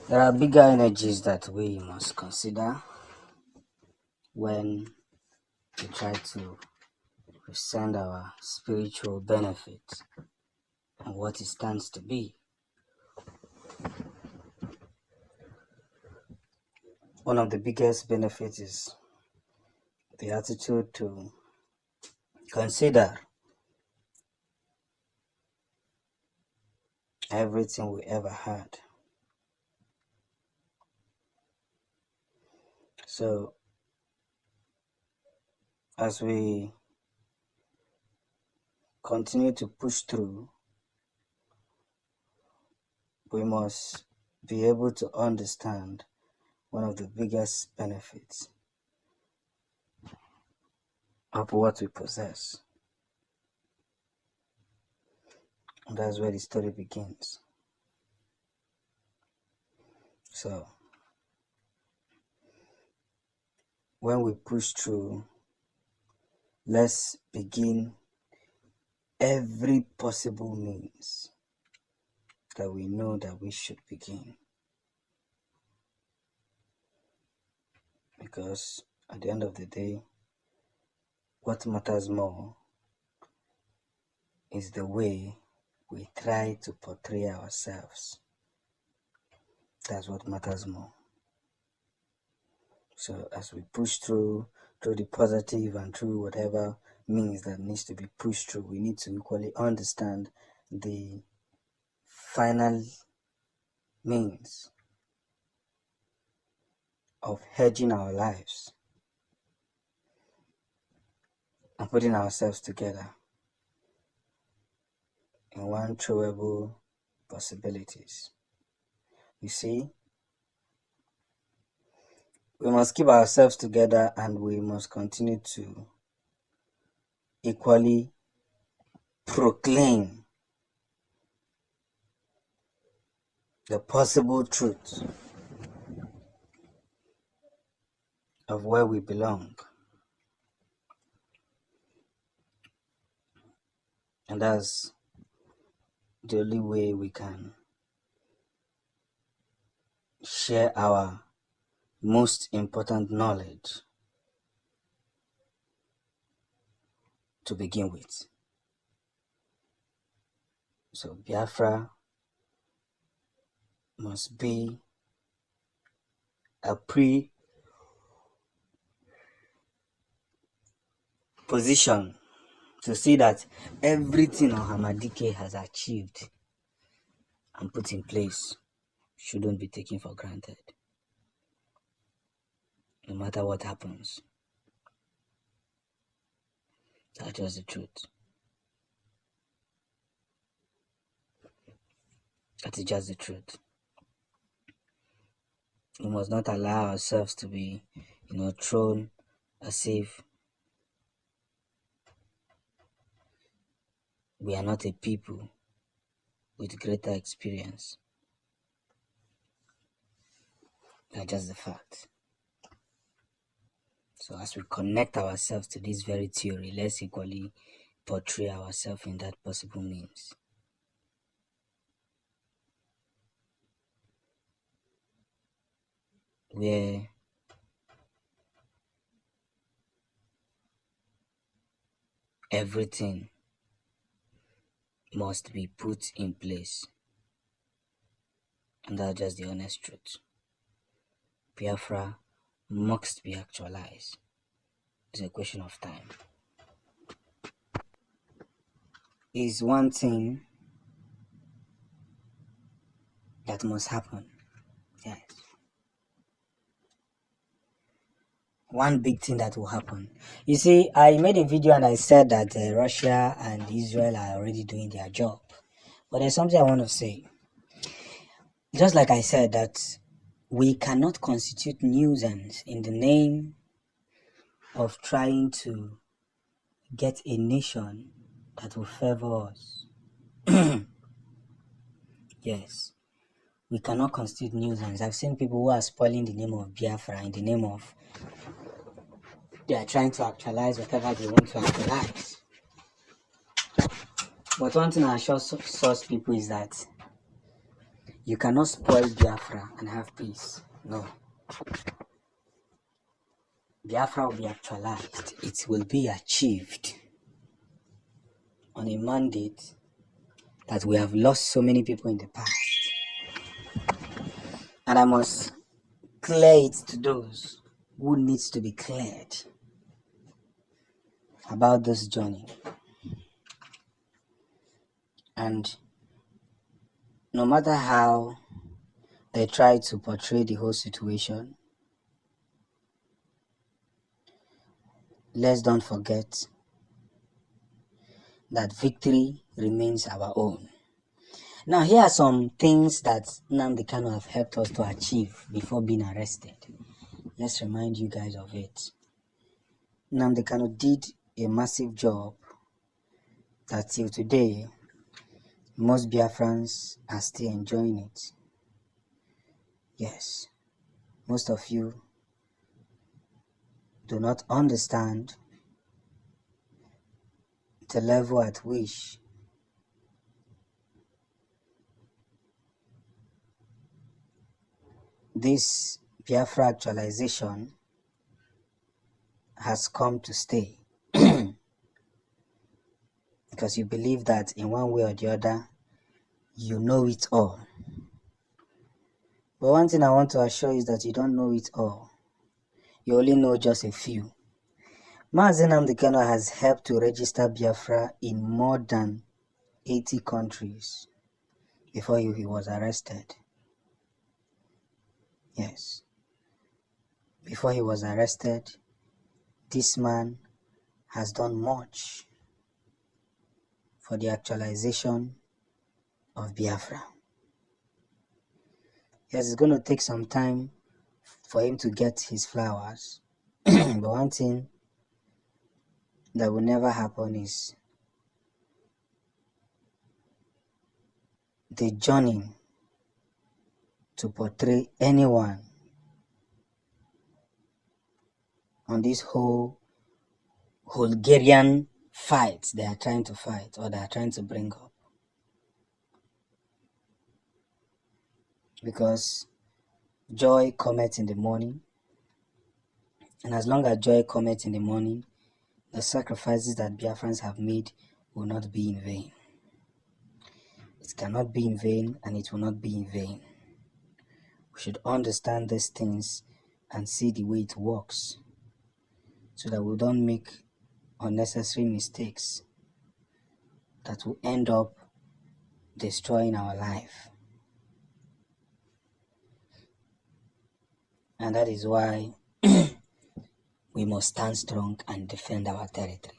There are bigger energies that we must consider when we try to present our spiritual benefit and what it stands to be. One of the biggest benefits is the attitude to consider everything we ever had. So, as we continue to push through, we must be able to understand one of the biggest benefits of what we possess. And that's where the story begins. So, when we push through, let's begin every possible means that we know that we should begin. Because at the end of the day, what matters more is the way we try to portray ourselves. That's what matters more. So as we push through the positive and through whatever means that needs to be pushed through, we need to equally understand the final means of hedging our lives and putting ourselves together in one throwable possibilities. You see, we must keep ourselves together and we must continue to equally proclaim the possible truth of where we belong. And that's the only way we can share our most important knowledge to begin with. So Biafra must be a pre-position to see that everything Ohamadike has achieved and put in place shouldn't be taken for granted, no matter what happens. That's just the truth. That is just the truth. We must not allow ourselves to be, thrown as if we are not a people with greater experience. That's just the fact. So as we connect ourselves to this very theory, let's equally portray ourselves in that possible means. Where everything must be put in place. And that's just the honest truth. Biafra must be actualized. It's a question of time. Is one thing that must happen. Yes. One big thing that will happen. You see, I made a video and I said that Russia and Israel are already doing their job. But there's something I want to say. Just like I said, that we cannot constitute nuisance in the name of trying to get a nation that will favor us. Yes. We cannot constitute nuisance. I've seen people who are spoiling the name of Biafra in the name of they are trying to actualize whatever they want to actualize. But one thing I assure such people is that You cannot spoil Biafra and have peace. No. Biafra will be actualized. It will be achieved on a mandate that we have lost so many people in the past. And I must clear it to those who needs to be cleared about this journey. And no matter how they try to portray the whole situation, let's don't forget that victory remains our own. Now, here are some things that Nnamdi Kanu have helped us to achieve before being arrested. Let's remind you guys of it. Nnamdi Kanu did a massive job that till today, most Biafrans are still enjoying it. Yes, most of you do not understand the level at which this Biafra actualization has come to stay. Because you believe that in one way or the other, you know it all. But one thing I want to assure you is that you don't know it all. You only know just a few. Mazi Nnamdi Kanu has helped to register Biafra in more than 80 countries before he was arrested. Yes. Before he was arrested, this man has done much for the actualization of Biafra. Yes, it's going to take some time for him to get his flowers. But one thing that will never happen is the journey to portray anyone on this whole Hungarian fight they are trying to fight or they are trying to bring up. Because joy cometh in the morning, and as long as joy cometh in the morning, the sacrifices that Biafrans have made will not be in vain. It cannot be in vain, and it will not be in vain. We should understand these things and see the way it works so that we don't make unnecessary mistakes that will end up destroying our life. And that is why we must stand strong and defend our territory.